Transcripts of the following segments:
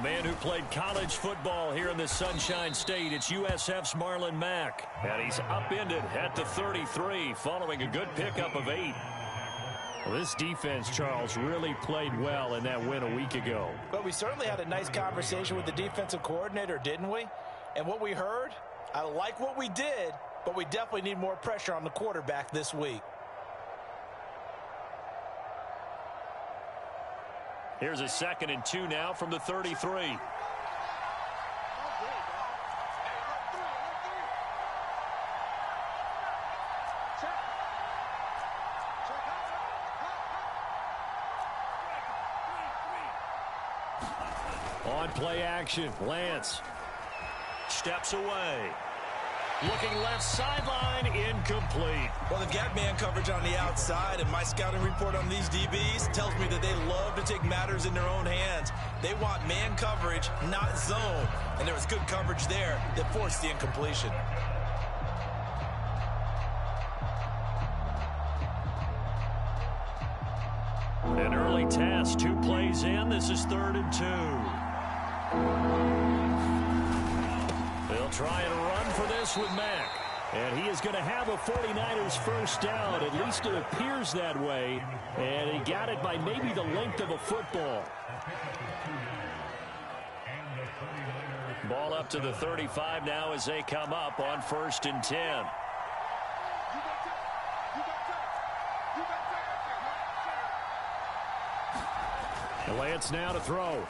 man who played college football here in the Sunshine State. It's USF's Marlon Mack. And he's upended at the 33 following a good pickup of 8. Well, this defense, Charles, really played well in that win a week ago. But we certainly had a nice conversation with the defensive coordinator, didn't we? And what we heard, I like what we did, but we definitely need more pressure on the quarterback this week. Here's a 2nd and 2 now from the 33. On play action, Lance steps away. Looking left sideline, incomplete. Well, they've got man coverage on the outside, and my scouting report on these DBs tells me that they love to take matters in their own hands. They want man coverage, not zone. And there was good coverage there that forced the incompletion. An early task, 2 plays in. This is 3rd and 2. They'll try and run for this with Mack. And he is going to have a 49ers first down. At least it appears that way. And he got it by maybe the length of a football. Ball up to the 35 now as they come up on 1st and 10. Lance now to throw.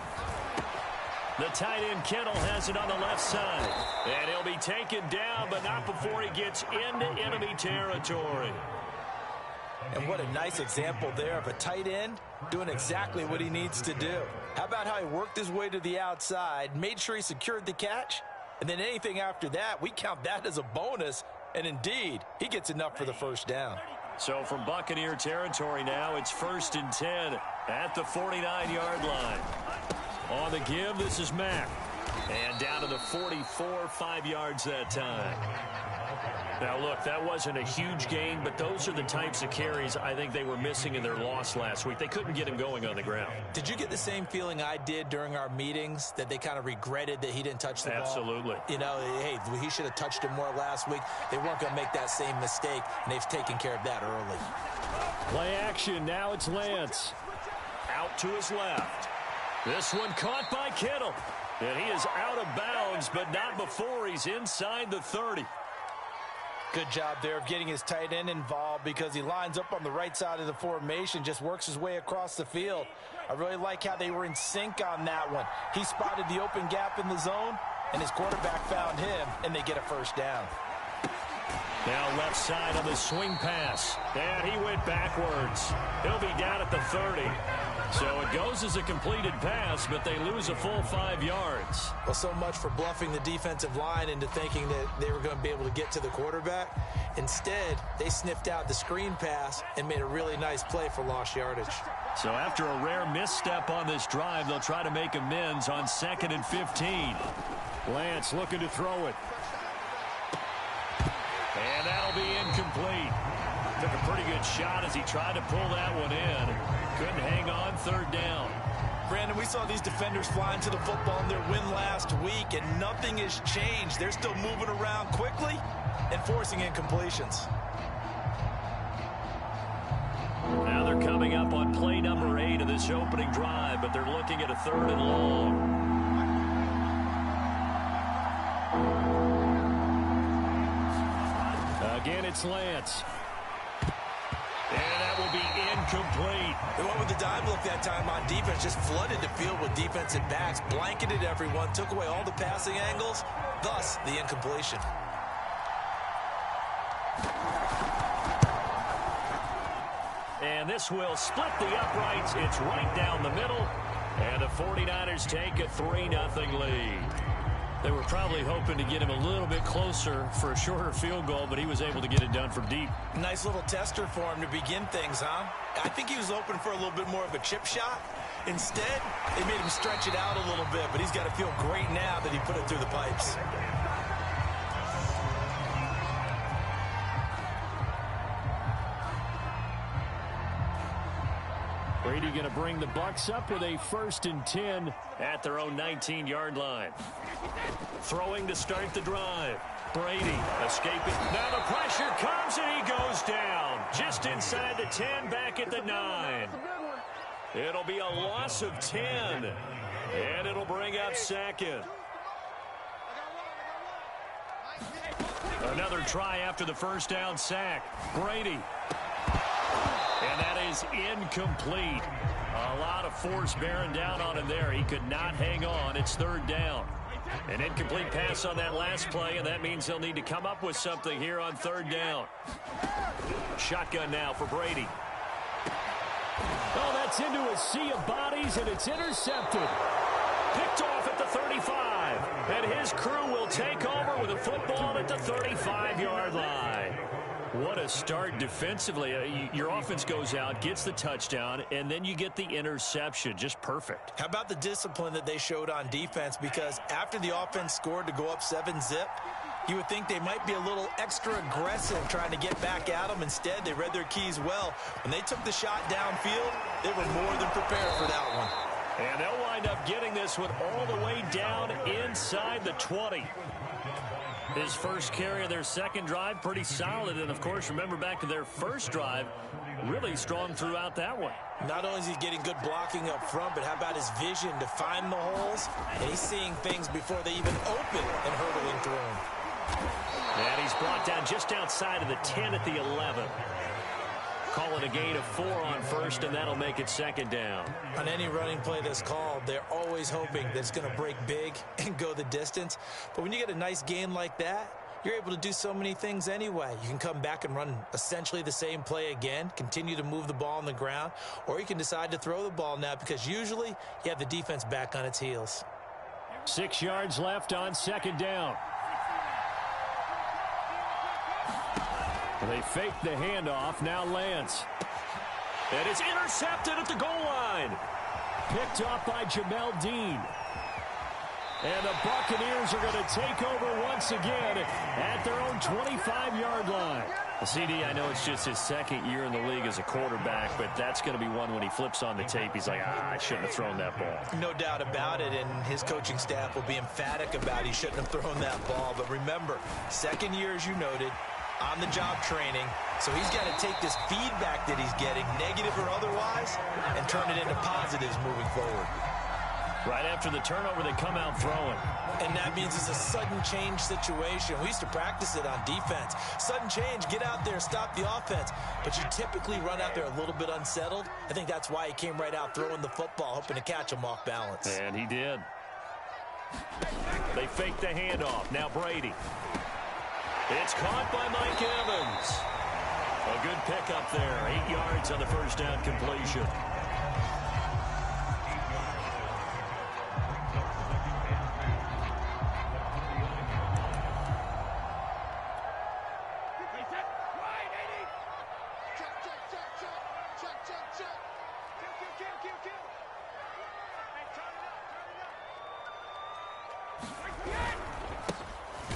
The tight end Kittle has it on the left side. And he'll be taken down, but not before he gets into enemy territory. And what a nice example there of a tight end doing exactly what he needs to do. How about how he worked his way to the outside, made sure he secured the catch, and then anything after that, we count that as a bonus. And indeed, he gets enough for the first down. So from Buccaneer territory now, it's 1st and 10 at the 49-yard line. On the give, this is Mack. And down to the 44, 5 yards that time. Now, look, that wasn't a huge gain, but those are the types of carries I think they were missing in their loss last week. They couldn't get him going on the ground. Did you get the same feeling I did during our meetings, that they kind of regretted that he didn't touch the ball? Absolutely. You know, hey, he should have touched him more last week. They weren't going to make that same mistake, and they've taken care of that early. Play action. Now it's Lance. Out to his left. This one caught by Kittle. And he is out of bounds, but not before he's inside the 30. Good job there of getting his tight end involved, because he lines up on the right side of the formation, just works his way across the field. I really like how they were in sync on that one. He spotted the open gap in the zone, and his quarterback found him, and they get a first down. Now left side on the swing pass. And he went backwards. He'll be down at the 30. So it goes as a completed pass, but they lose a full 5 yards. Well, so much for bluffing the defensive line into thinking that they were going to be able to get to the quarterback. Instead, they sniffed out the screen pass and made a really nice play for lost yardage. So after a rare misstep on this drive, they'll try to make amends on 2nd and 15. Lance looking to throw it. And that'll be incomplete. Took a pretty good shot as he tried to pull that one in. Couldn't hang on, 3rd down. Brandon, we saw these defenders flying to the football in their win last week, and nothing has changed. They're still moving around quickly and forcing incompletions. Now they're coming up on play number 8 of this opening drive, but they're looking at a 3rd and long. Again, it's Lance. And that will be incomplete. They went with the dime look that time on defense, just flooded the field with defensive backs, blanketed everyone, took away all the passing angles, thus the incompletion. And this will split the uprights. It's right down the middle. And the 49ers take a 3-0 lead. They were probably hoping to get him a little bit closer for a shorter field goal, but he was able to get it done from deep. Nice little tester for him to begin things, huh? I think he was open for a little bit more of a chip shot. Instead, they made him stretch it out a little bit, but he's got to feel great now that he put it through the pipes. Brady going to bring the Bucs up with a 1st and 10 at their own 19-yard line. Throwing to start the drive. Brady escaping. Now the pressure comes and he goes down. Just inside the 10, back at the 9. It'll be a loss of 10. And it'll bring up 2nd. Another try after the first down sack. Brady. And that is incomplete. A lot of force bearing down on him there. He could not hang on. It's 3rd down. An incomplete pass on that last play, and that means they'll need to come up with something here on 3rd down. Shotgun now for Brady. Oh, that's into a sea of bodies, and it's intercepted. Picked off at the 35. And his crew will take over with a football at the 35-yard line. What a start defensively. Your offense goes out, gets the touchdown, and then you get the interception. Just perfect. How about the discipline that they showed on defense? Because after the offense scored to go up 7-zip, you would think they might be a little extra aggressive trying to get back at them. Instead, they read their keys well. When they took the shot downfield, they were more than prepared for that one. And they'll wind up getting this one all the way down inside the 20. His first carry of their second drive, pretty solid. And, of course, remember back to their first drive, really strong throughout that one. Not only is he getting good blocking up front, but how about his vision to find the holes? And he's seeing things before they even open and hurdling through them. And he's brought down just outside of the 10 at the 11. Call it a gain of 4 on first, and that'll make it 2nd down. On any running play that's called, they're always hoping that it's going to break big and go the distance. But when you get a nice gain like that, you're able to do so many things anyway. You can come back and run essentially the same play again, continue to move the ball on the ground, or you can decide to throw the ball now because usually you have the defense back on its heels. 6 yards left on 2nd down. They fake the handoff. Now Lance. And it's intercepted at the goal line. Picked off by Jamel Dean. And the Buccaneers are going to take over once again at their own 25-yard line. CD, I know it's just his 2nd year in the league as a quarterback, but that's going to be one when he flips on the tape. He's like, I shouldn't have thrown that ball. No doubt about it, and his coaching staff will be emphatic about he shouldn't have thrown that ball. But remember, 2nd year, as you noted, on-the-job training, so he's got to take this feedback that he's getting, negative or otherwise, and turn it into positives moving forward. Right after the turnover, they come out throwing. And that means it's a sudden change situation. We used to practice it on defense. Sudden change, get out there, stop the offense. But you typically run out there a little bit unsettled. I think that's why he came right out throwing the football, hoping to catch him off balance. And he did. They fake the handoff. Now Brady. It's caught by Mike Evans. A good pickup there. 8 yards on the first down completion.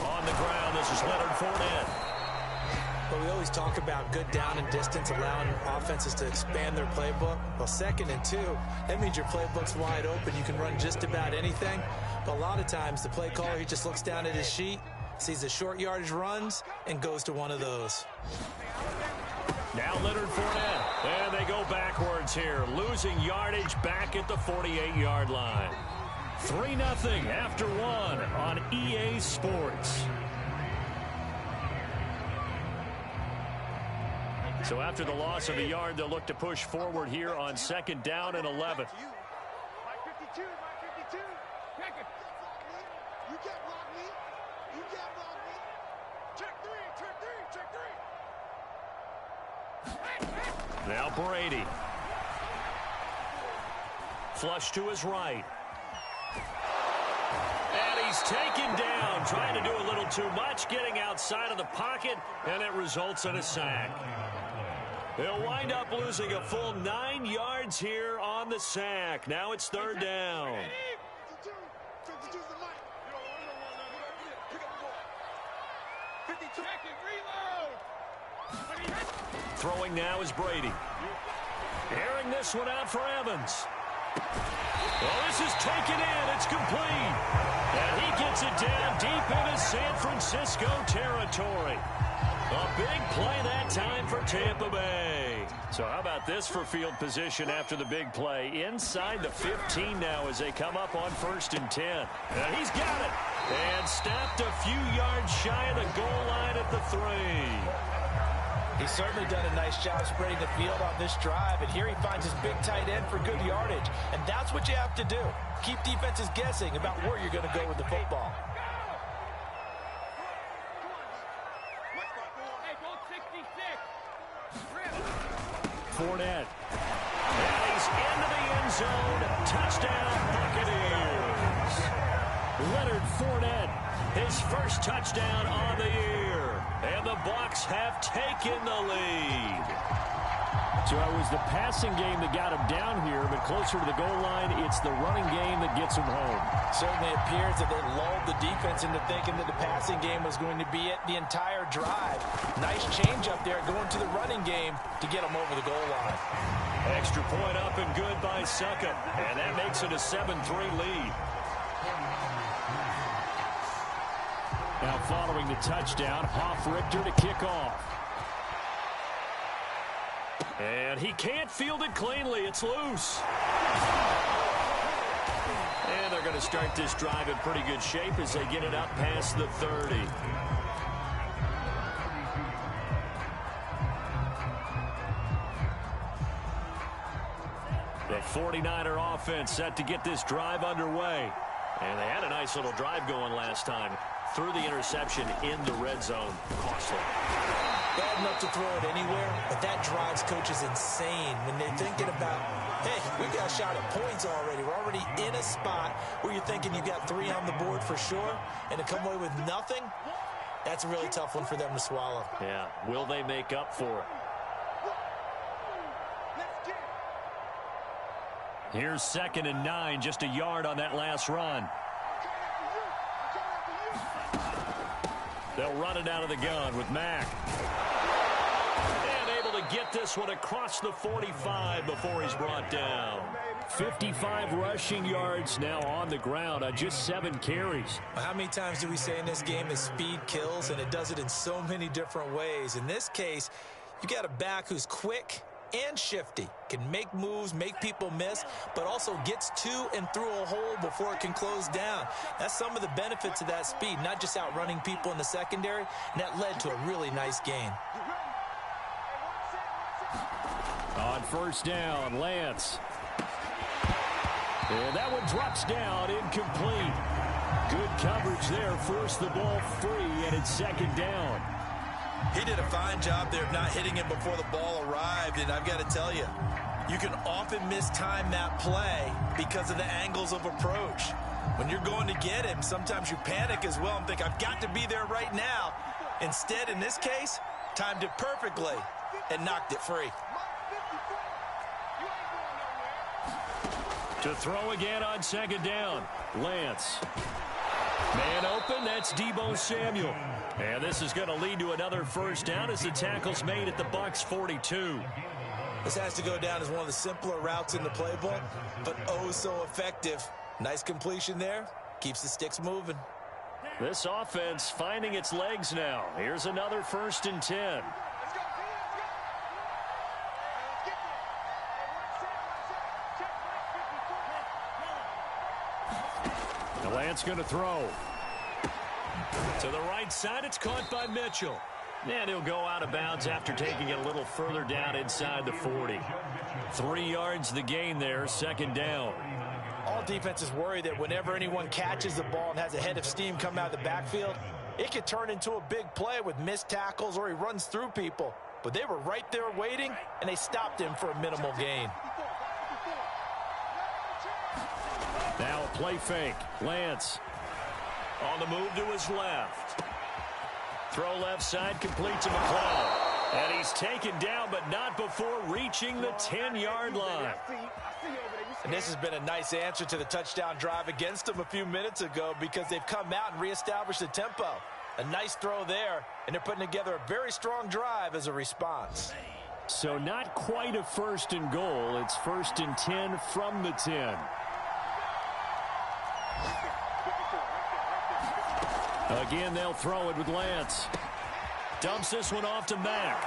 On the ground, this is Leonard Fournette. But we always talk about good down and distance, allowing offenses to expand their playbook. Well, 2nd and 2, that means your playbook's wide open. You can run just about anything. But a lot of times, the play caller, he just looks down at his sheet, sees the short yardage runs, and goes to one of those. Now Leonard Fournette. And they go backwards here, losing yardage back at the 48-yard line. 3-0 after 1 on EA Sports. So after the loss of a yard, they'll look to push forward here on 2nd down and 11. Now Brady. Flush to his right. And he's taken down, trying to do a little too much, getting outside of the pocket, and it results in a sack. They'll wind up losing a full 9 yards here on the sack. Now it's 3rd down. Throwing now is Brady. Airing this one out for Evans. Well, this is taken in. It's complete. And he gets it down deep into San Francisco territory. A big play that time for Tampa Bay. So how about this for field position after the big play? Inside the 15 now as they come up on 1st and 10. And he's got it. And stopped a few yards shy of the goal line at the 3. He's certainly done a nice job spreading the field on this drive. And here he finds his big tight end for good yardage. And that's what you have to do. Keep defenses guessing about where you're going to go with the football. Fournette. And he's into the end zone. Touchdown, Buccaneers. Leonard Fournette, his first touchdown on the year. And the Bucs have taken the lead. So it was the passing game that got him down here, but closer to the goal line, it's the running game that gets him home. Certainly appears that they lulled the defense into thinking that the passing game was going to be it the entire drive. Nice change up there going to the running game to get him over the goal line. Extra point up and good by Succop, and that makes it a 7-3 lead. Now following the touchdown, Hoff-Richter to kick off. And he can't field it cleanly. It's loose. And they're going to start this drive in pretty good shape as they get it up past the 30. The 49er offense set to get this drive underway. And they had a nice little drive going last time. Threw the interception in the red zone. Costly. Bad enough to throw it anywhere, but that drives coaches insane when they're thinking about, hey, we got a shot at points already. We're already in a spot where you're thinking you got 3 on the board for sure, and to come away with nothing, that's a really tough one for them to swallow. Yeah, will they make up for it? Here's 2nd and 9, just a yard on that last run. They'll run it out of the gun with Mack. And able to get this one across the 45 before he's brought down. 55 rushing yards now on the ground on just 7 carries. Well, how many times do we say in this game that speed kills, and it does it in so many different ways? In this case, you got a back who's quick and shifty, can make moves, make people miss, but also gets to and through a hole before it can close down. That's some of the benefits of that speed, not just outrunning people in the secondary, and that led to a really nice gain. On 1st down, Lance. And that one drops down, incomplete. Good coverage there, forced the ball free, and it's 2nd down. He did a fine job there of not hitting him before the ball arrived, and I've got to tell you, you can often mistime that play because of the angles of approach. When you're going to get him, sometimes you panic as well and think, I've got to be there right now. Instead, in this case, timed it perfectly and knocked it free. To throw again on 2nd down, Lance. Man open, that's Deebo Samuel. And this is going to lead to another 1st down as the tackle's made at the Bucs 42. This has to go down as one of the simpler routes in the playbook, but oh so effective. Nice completion there. Keeps the sticks moving. This offense finding its legs now. Here's another 1st and 10. Lance going to throw. To the right side, it's caught by Mitchell. And he'll go out of bounds after taking it a little further down inside the 40. 3 yards the gain there, 2nd down. All defenses worry that whenever anyone catches the ball and has a head of steam come out of the backfield, it could turn into a big play with missed tackles or he runs through people. But they were right there waiting, and they stopped him for a minimal gain. Now a play fake. Lance on the move to his left. Throw left side, complete to McLeod. And he's taken down, but not before reaching the 10-yard line. And this has been a nice answer to the touchdown drive against them a few minutes ago because they've come out and reestablished the tempo. A nice throw there, and they're putting together a very strong drive as a response. So not quite a 1st and goal. It's 1st and 10 from the 10. Again, they'll throw it with Lance. Dumps this one off to Mack.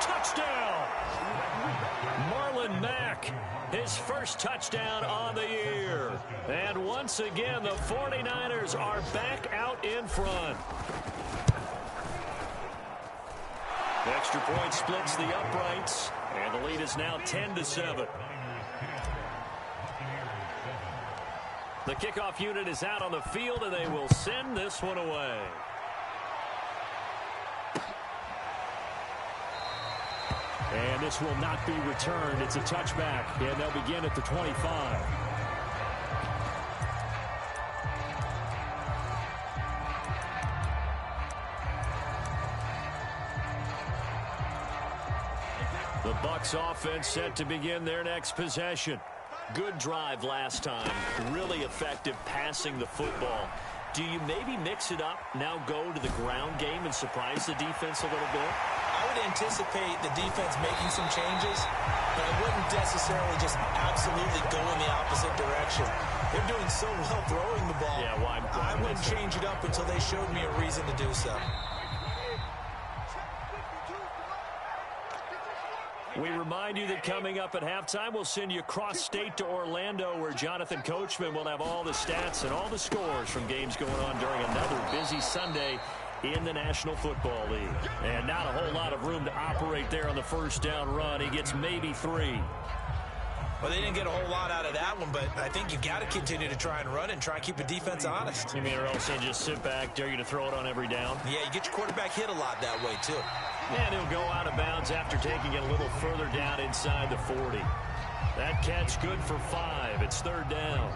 Touchdown! Marlon Mack, his first touchdown on the year. And once again, the 49ers are back out in front. The extra point splits the uprights, and the lead is now 10-7. The kickoff unit is out on the field, and they will send this one away. And this will not be returned. It's a touchback, and they'll begin at the 25. The Bucs offense set to begin their next possession. Good drive last time. Really effective passing the football. Do you maybe mix it up, now go to the ground game and surprise the defense a little bit? I would anticipate the defense making some changes, but I wouldn't necessarily just absolutely go in the opposite direction. They're doing so well throwing the ball. Yeah, why I wouldn't change it up until they showed me a reason to do so. We remind you that coming up at halftime, we'll send you cross-state to Orlando, where Jonathan Coachman will have all the stats and all the scores from games going on during another busy Sunday in the National Football League. And not a whole lot of room to operate there on the first down run. He gets maybe 3. Well, they didn't get a whole lot out of that one, but I think you've got to continue to try and run and try and keep the defense honest. You mean, or else they just sit back, dare you to throw it on every down? Yeah, you get your quarterback hit a lot that way, too. And he'll go out of bounds after taking it a little further down inside the 40. That catch good for 5. It's 3rd down.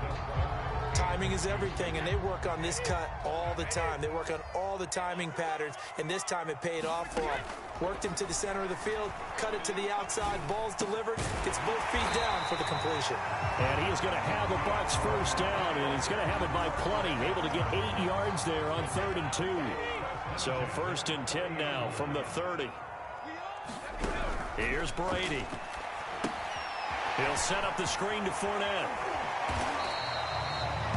Timing is everything, and they work on this cut all the time. They work on all the timing patterns, and this time it paid off for them. Worked him to the center of the field, cut it to the outside, ball's delivered, gets both feet down for the completion. And he is going to have the Bucs first down, and he's going to have it by plenty, able to get 8 yards there on 3rd and 2. So 1st and 10 now from the 30. Here's Brady. He'll set up the screen to Fournette.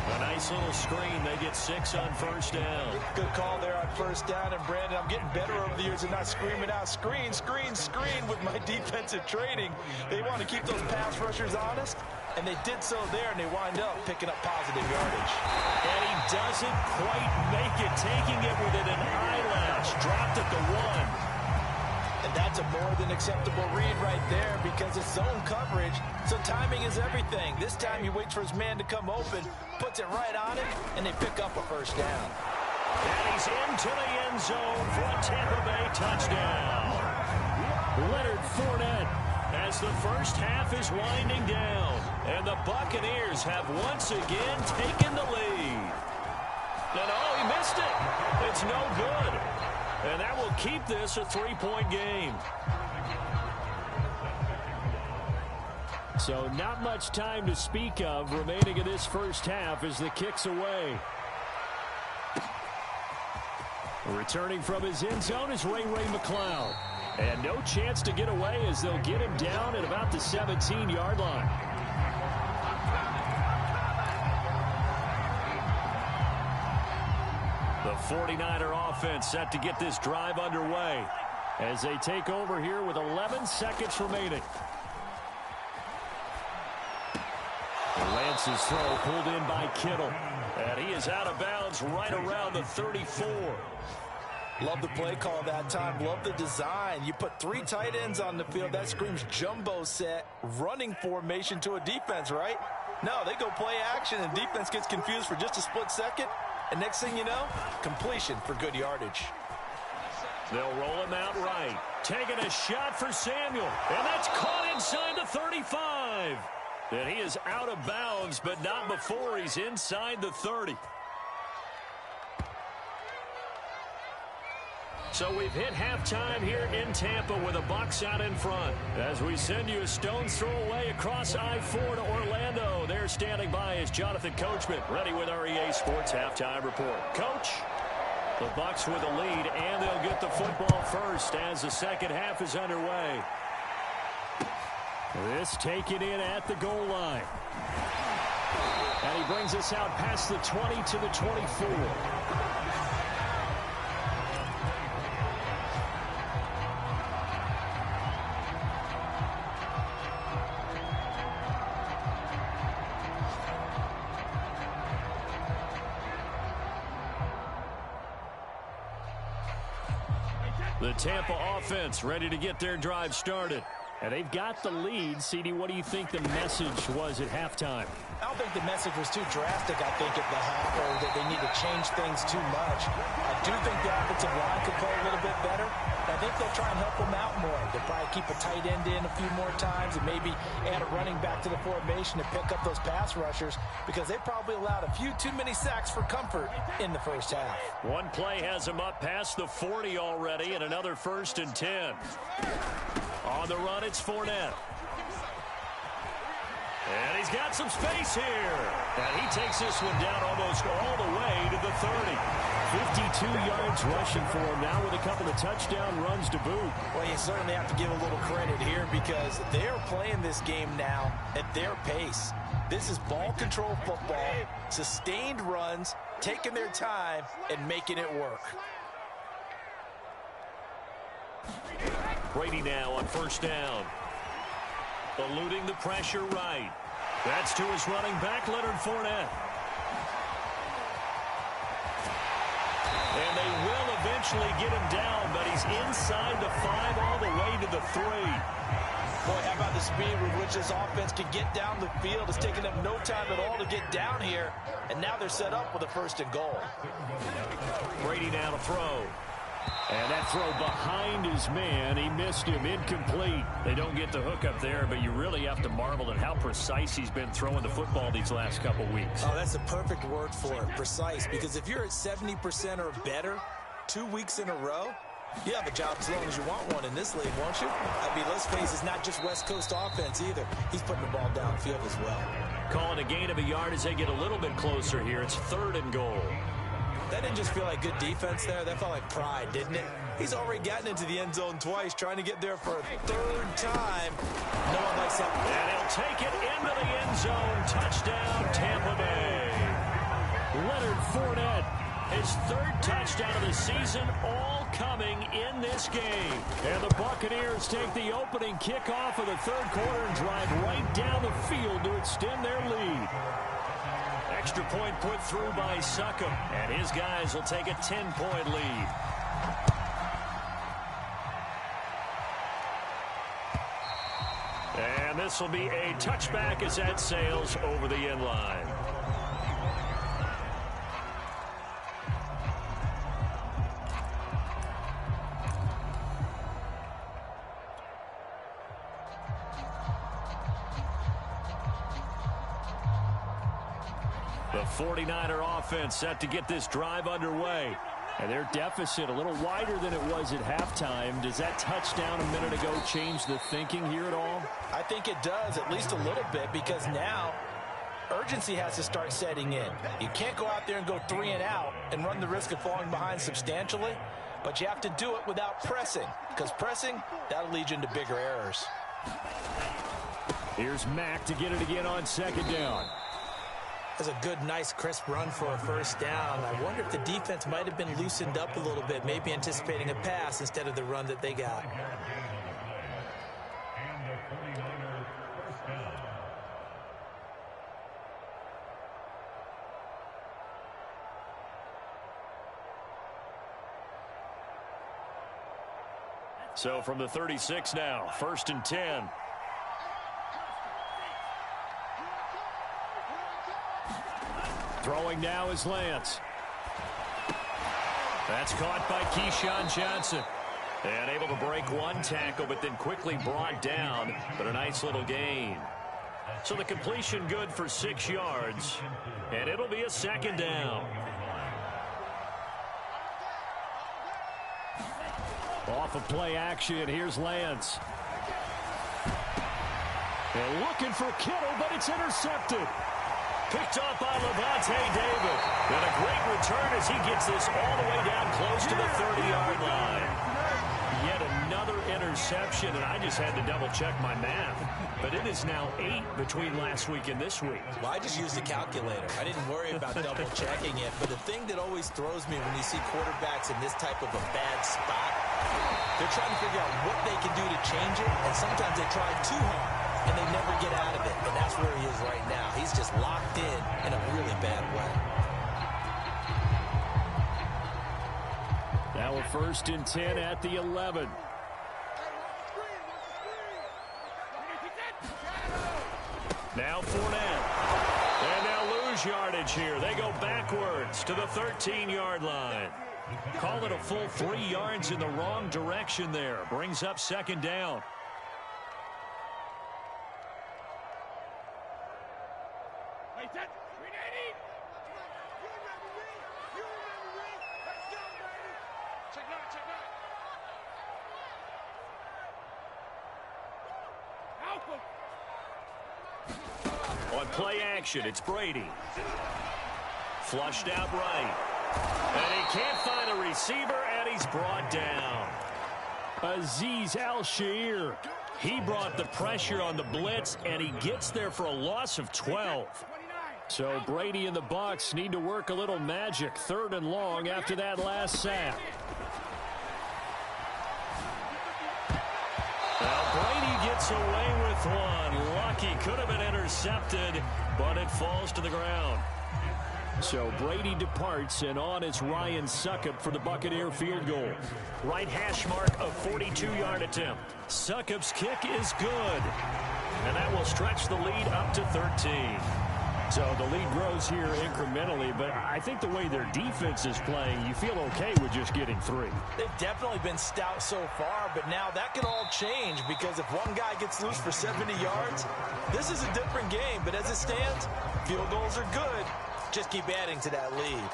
A nice little screen. They get 6 on first down. Good call there on first down. And, Brandon, I'm getting better over the years and not screaming out, screen, screen, screen with my defensive training. They want to keep those pass rushers honest, and they did so there, and they wind up picking up positive yardage. And he doesn't quite make it, taking it within an eyelash. Dropped at the 1. And that's a more than acceptable read right there because it's zone coverage, so timing is everything. This time he waits for his man to come open, puts it right on him, and they pick up a first down. And he's into the end zone for a Tampa Bay touchdown. Leonard Fournette as the first half is winding down, and the Buccaneers have once again taken the lead. And oh, he missed it. It's no good. And that will keep this a 3-point game. So not much time to speak of remaining in this first half as the kick's away. Returning from his end zone is Ray McCloud. And no chance to get away as they'll get him down at about the 17-yard line. The 49er offense set to get this drive underway as they take over here with 11 seconds remaining. Lance's throw pulled in by Kittle. And he is out of bounds right around the 34. Love the play call that time. Love the design. You put 3 tight ends on the field. That screams jumbo set, running formation to a defense, right? No, they go play action, and defense gets confused for just a split second. And next thing you know, completion for good yardage. They'll roll him out right. Taking a shot for Samuel. And that's caught inside the 35. And he is out of bounds, but not before he's inside the 30. So we've hit halftime here in Tampa with the Bucs out in front. As we send you a stone's throw away across I-4 to Orlando. There standing by is Jonathan Coachman, ready with our EA Sports Halftime Report. Coach, the Bucs with a lead, and they'll get the football first as the second half is underway. This taken in at the goal line. And he brings us out past the 20 to the 24. The Tampa offense ready to get their drive started. And they've got the lead. CD, what do you think the message was at halftime? I don't think the message was too drastic, I think, at the half, or that they need to change things too much. I do think the offensive line could play a little bit better. I think they'll try and help them out more. They'll probably keep a tight end in a few more times and maybe add a running back to the formation to pick up those pass rushers, because they probably allowed a few too many sacks for comfort in the first half. One play has them up past the 40 already, and another 1st and 10. On the run, it's Fournette. And he's got some space here. And he takes this one down almost all the way to the 30. 52 yards rushing for him now with a couple of touchdown runs to boot. Well, you certainly have to give a little credit here because they're playing this game now at their pace. This is ball control football, sustained runs, taking their time, and making it work. Brady now on 1st down. Eluding the pressure right. That's to his running back, Leonard Fournette. And they will eventually get him down, but he's inside the 5 all the way to the 3. Boy, how about the speed with which this offense can get down the field? It's taken them no time at all to get down here, and now they're set up with a 1st and goal. Brady now to throw. And that throw behind his man, he missed him, incomplete. They don't get the hook up there, but you really have to marvel at how precise he's been throwing the football these last couple weeks. Oh, that's a perfect word for it, precise, because if you're at 70% or better 2 weeks in a row, you have a job as long as you want one in this league, won't you? I mean, let's face it, it's not just West Coast offense either. He's putting the ball downfield as well. Calling a gain of a yard as they get a little bit closer here. It's 3rd and goal. That didn't just feel like good defense there. That felt like pride, didn't it? He's already gotten into the end zone twice, trying to get there for a 3rd time. No one likes that. And he'll take it into the end zone. Touchdown, Tampa Bay. Leonard Fournette, his 3rd touchdown of the season, all coming in this game. And the Buccaneers take the opening kickoff of the 3rd quarter and drive right down the field to extend their lead. Extra point put through by Succop, and his guys will take a 10-point lead. And this will be a touchback as that sails over the end line. The 49er offense set to get this drive underway. And their deficit a little wider than it was at halftime. Does that touchdown a minute ago change the thinking here at all? I think it does, at least a little bit, because now urgency has to start setting in. You can't go out there and go 3 and out and run the risk of falling behind substantially, but you have to do it without pressing, because pressing, that'll lead you into bigger errors. Here's Mack to get it again on 2nd down. That's a good, nice, crisp run for a 1st down. I wonder if the defense might have been loosened up a little bit, maybe anticipating a pass instead of the run that they got. So from the 36 now, 1st and 10. Throwing now is Lance. That's caught by Keyshawn Johnson. And able to break one tackle, but then quickly brought down. But a nice little gain. So the completion good for 6 yards. And it'll be a 2nd down. Off of play action, here's Lance. And looking for Kittle, but it's intercepted. Picked up by Levante David. And a great return as he gets this all the way down close to the 30-yard line. Yet another interception. interception, and I just had to double-check my math. But it is now 8 between last week and this week. Well, I just used a calculator. I didn't worry about double-checking it. But the thing that always throws me when you see quarterbacks in this type of a bad spot, they're trying to figure out what they can do to change it, and sometimes they try too hard, and they never get out of it. And that's where he is right now. He's just locked in a really bad way. Now a 1st and 10 at the 11. Now Fournette. And they'll lose yardage here. They go backwards to the 13-yard line. Call it a full 3 yards in the wrong direction there. Brings up 2nd down. On play action, it's Brady. Flushed out right. And he can't find a receiver, and he's brought down. Azeez Al-Shaair. He brought the pressure on the blitz, and he gets there for a loss of 12. So Brady and the Bucs need to work a little magic. 3rd and long after that last sack. Well, Brady gets away with one. Lucky, could have been intercepted, but it falls to the ground. So Brady departs, and on is Ryan Succop for the Buccaneer field goal. Right hash mark, a 42-yard attempt. Succop's kick is good, and that will stretch the lead up to 13. So the lead grows here incrementally, but I think the way their defense is playing, you feel okay with just getting 3. They've definitely been stout so far, but now that could all change because if one guy gets loose for 70 yards, this is a different game. But as it stands, field goals are good. Just keep adding to that lead.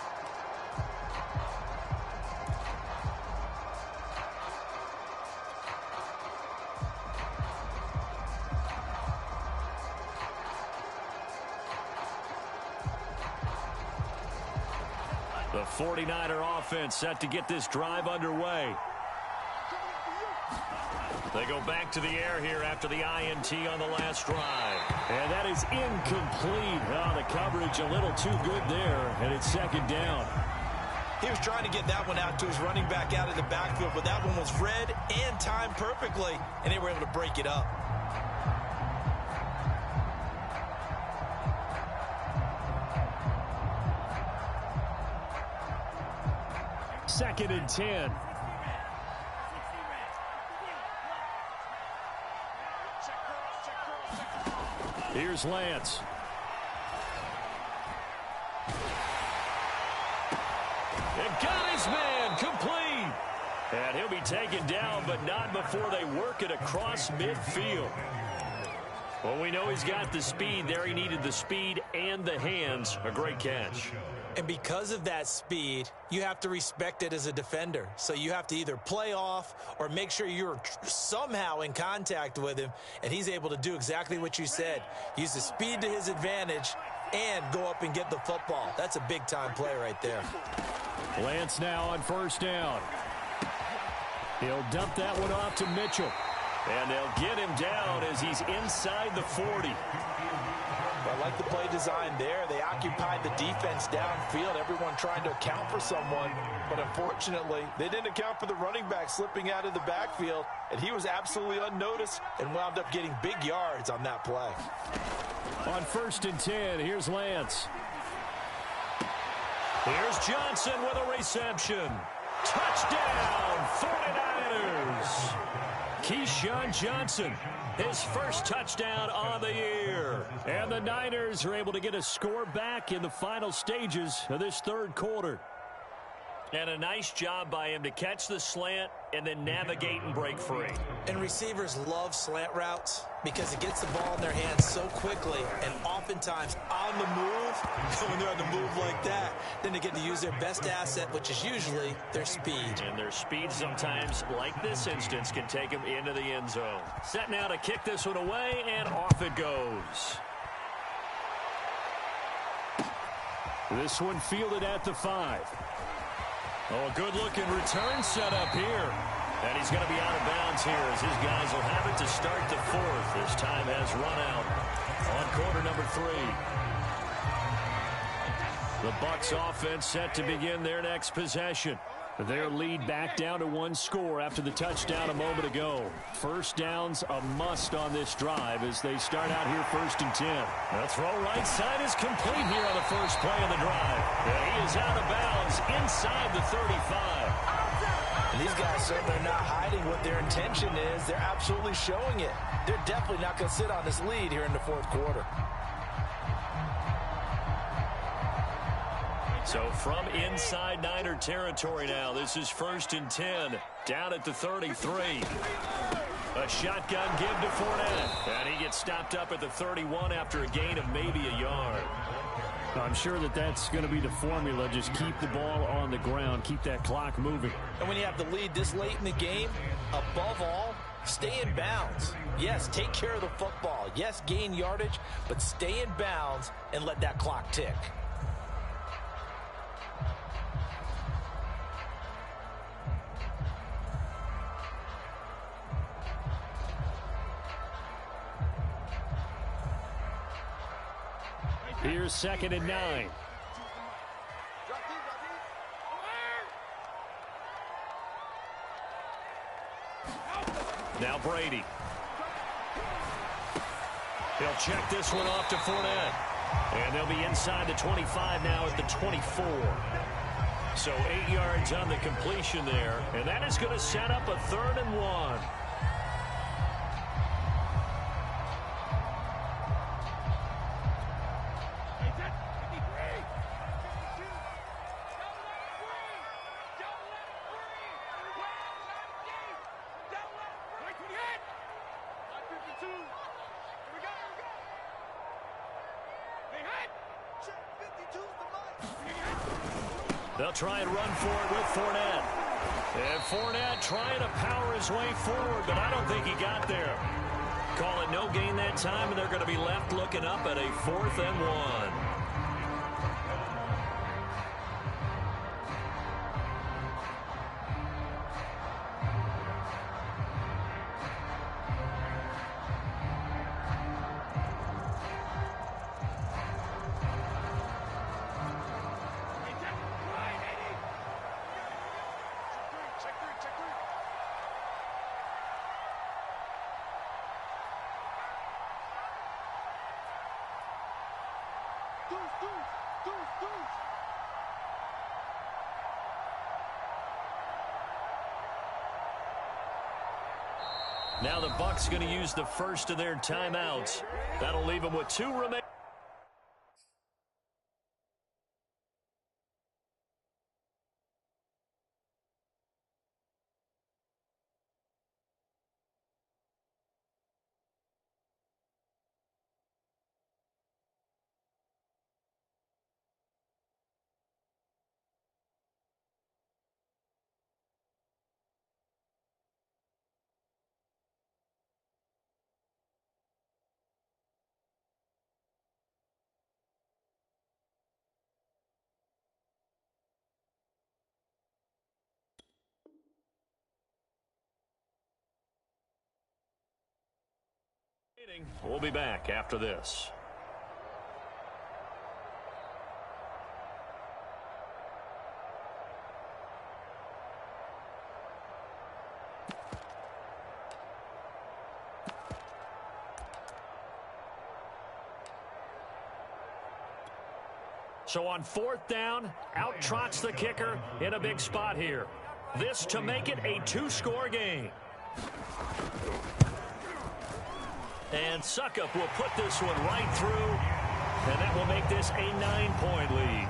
The 49er offense set to get this drive underway. They go back to the air here after the INT on the last drive. And that is incomplete. Oh, the coverage a little too good there, and it's 2nd down. He was trying to get that one out to his running back out of the backfield, but that one was read and timed perfectly, and they were able to break it up. Second and 10. Here's Lance. And got his man complete. And he'll be taken down, but not before they work it across midfield. Well, we know he's got the speed there. He needed the speed and the hands. A great catch. And because of that speed, you have to respect it as a defender. So you have to either play off or make sure you're somehow in contact with him. And he's able to do exactly what you said. Use the speed to his advantage and go up and get the football. That's a big-time play right there. Lance now on 1st down. He'll dump that one off to Mitchell. And they'll get him down as he's inside the 40. I like the play design there. They occupied the defense downfield, everyone trying to account for someone. But unfortunately, they didn't account for the running back slipping out of the backfield, and he was absolutely unnoticed and wound up getting big yards on that play. On 1st and 10, here's Lance. Here's Johnson with a reception. Touchdown, 49ers. Keyshawn Johnson, his first touchdown on the year. And the Niners are able to get a score back in the final stages of this 3rd quarter. And a nice job by him to catch the slant and then navigate and break free. And receivers love slant routes because it gets the ball in their hands so quickly and oftentimes on the move. When they're on the move like that, then they get to use their best asset, which is usually their speed. And their speed sometimes, like this instance, can take them into the end zone. Set now to kick this one away, and off it goes. This one fielded at the 5. Oh, a good-looking return set up here. And he's going to be out of bounds here as his guys will have it to start the fourth. This time has run out on quarter number 3. The Bucs offense set to begin their next possession. Their lead back down to 1 score after the touchdown a moment ago. First down's a must on this drive as they start out here 1st and 10. The throw right side is complete here on the first play of the drive. And he is out of bounds inside the 35. And these guys certainly are not hiding what their intention is. They're absolutely showing it. They're definitely not going to sit on this lead here in the 4th quarter. So from inside Niner territory now, this is 1st and 10, down at the 33. A shotgun give to Fournette, and he gets stopped up at the 31 after a gain of maybe a yard. I'm sure that's going to be the formula. Just keep the ball on the ground, keep that clock moving. And when you have the lead this late in the game, above all, stay in bounds. Yes, take care of the football. Yes, gain yardage, but stay in bounds and let that clock tick. Here's 2nd and 9. Now Brady. He'll check this one off to Fournette. And they'll be inside the 25 now at the 24. So 8 yards on the completion there. And that is going to set up a 3rd and 1. They'll try and run for it with Fournette. And Fournette trying to power his way forward, but I don't think he got there. Call it no gain that time, and they're going to be left looking up at a 4th and 1. Now the Bucs going to use the first of their timeouts. That'll leave them with 2 remaining. We'll be back after this. So on 4th down, out trots the kicker in a big spot here. This to make it a 2-score game. And Suckup will put this one right through, and that will make this a 9-point lead.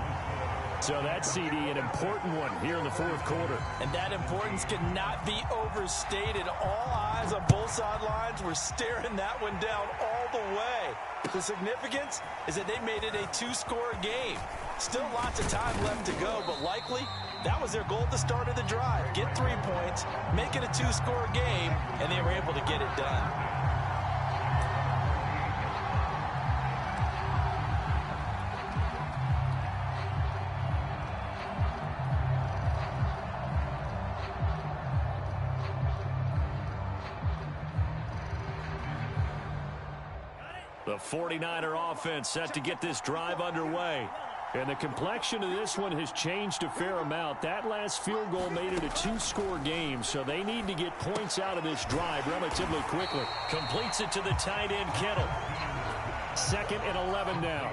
So that's, CD, an important one here in the 4th quarter. And that importance cannot be overstated. All eyes on both sidelines were staring that one down all the way. The significance is that they made it a 2-score game. Still lots of time left to go, but likely that was their goal at the start of the drive. Get 3 points, make it a 2-score game, and they were able to get it done. The 49er offense set to get this drive underway. And the complexion of this one has changed a fair amount. That last field goal made it a two-score game, so they need to get points out of this drive relatively quickly. Completes it to the tight end, Kittle. 2nd and 11 now.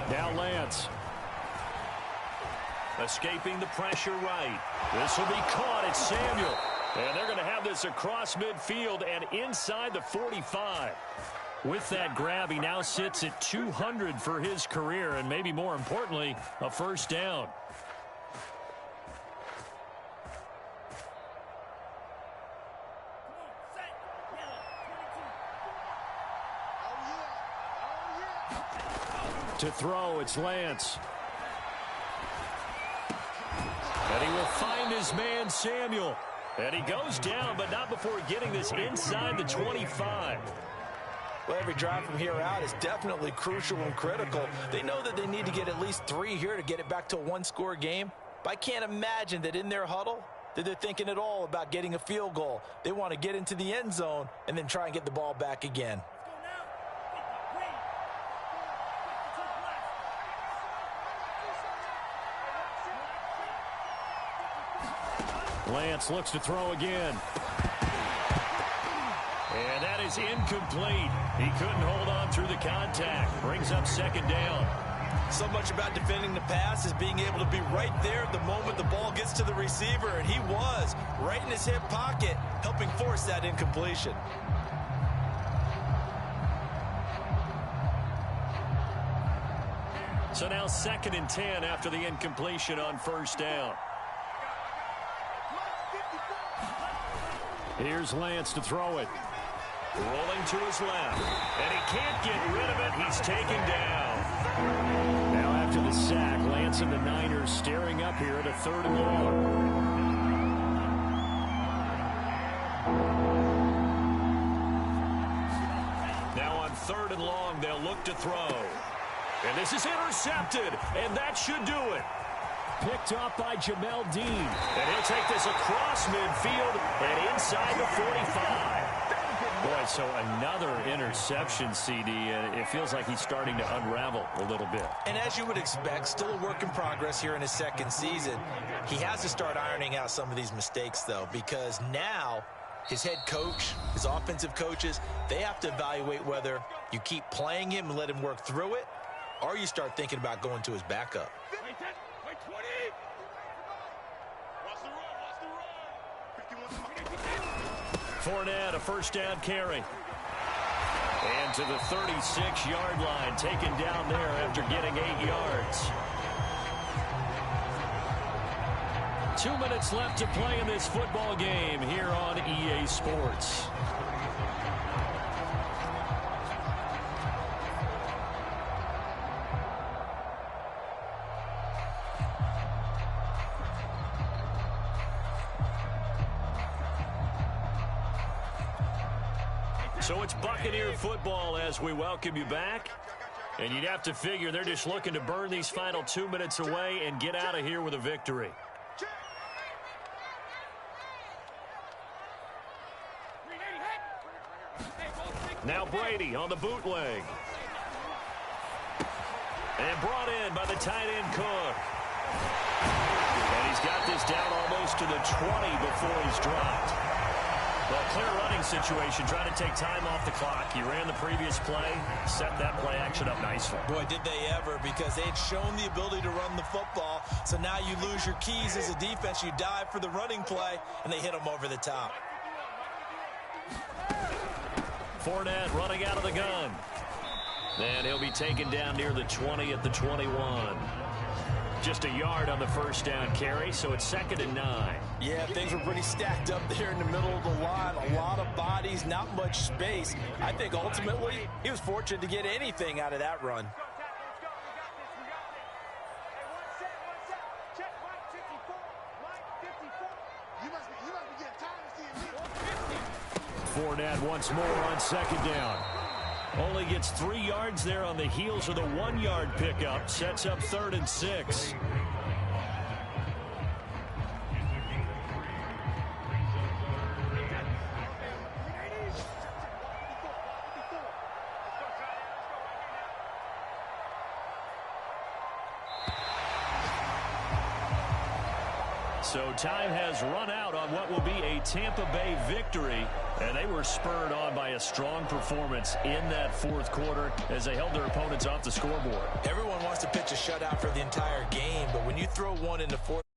Now Lance. Escaping the pressure right. This will be caught. It's Samuel. And they're going to have this across midfield and inside the 45. With that grab, he now sits at 200 for his career, and maybe more importantly, a first down. To throw, it's Lance. And he will find his man, Samuel. And he goes down, but not before getting this inside the 25. Well, every drive from here out is definitely crucial and critical. They know that they need to get at least 3 here to get it back to a one-score game. But I can't imagine that in their huddle that they're thinking at all about getting a field goal. They want to get into the end zone and then try and get the ball back again. Lance looks to throw again. And that is incomplete. He couldn't hold on through the contact. Brings up 2nd down. So much about defending the pass is being able to be right there at the moment the ball gets to the receiver, and he was right in his hip pocket, helping force that incompletion. So now 2nd and 10 after the incompletion on first down. Here's Lance to throw it. Rolling to his left. And he can't get rid of it. He's taken down. Now after the sack, Lance and the Niners staring up here at a 3rd and long. Now on 3rd and long, they'll look to throw. And this is intercepted. And that should do it. Picked up by Jamel Dean. And he'll take this across midfield and inside the 45. Boy, so another interception, CD. It feels like he's starting to unravel a little bit. And as you would expect, still a work in progress here in his 2nd season. He has to start ironing out some of these mistakes, though, because now his head coach, his offensive coaches, they have to evaluate whether you keep playing him and let him work through it, or you start thinking about going to his backup. Fournette, a first down carry. And to the 36-yard line, taken down there after getting 8 yards. 2 minutes left to play in this football game here on EA Sports. So it's Buccaneer football as we welcome you back. And you'd have to figure they're just looking to burn these final 2 minutes away and get out of here with a victory. Now Brady on the bootleg. And brought in by the tight end Cook. And he's got this down almost to the 20 before he's dropped. Well, clear running situation, trying to take time off the clock. He ran the previous play, set that play action up nicely. Boy, did they ever, because they had shown the ability to run the football. So now you lose your keys as a defense. You dive for the running play, and they hit them over the top. Fournette running out of the gun. And he'll be taken down near the 20 at the 21. Just a yard on the first down carry, so it's 2nd and 9. Yeah, things were pretty stacked up there in the middle of the line. A lot of bodies, not much space. I think ultimately he was fortunate to get anything out of that run. Fournette once more on 2nd down. Only gets 3 yards there on the heels of the 1-yard pickup. Sets up 3rd and 6. So time has run out on what will be a Tampa Bay victory, and they were spurred on by a strong performance in that fourth quarter as they held their opponents off the scoreboard. Everyone wants to pitch a shutout for the entire game, but when you throw one in the fourth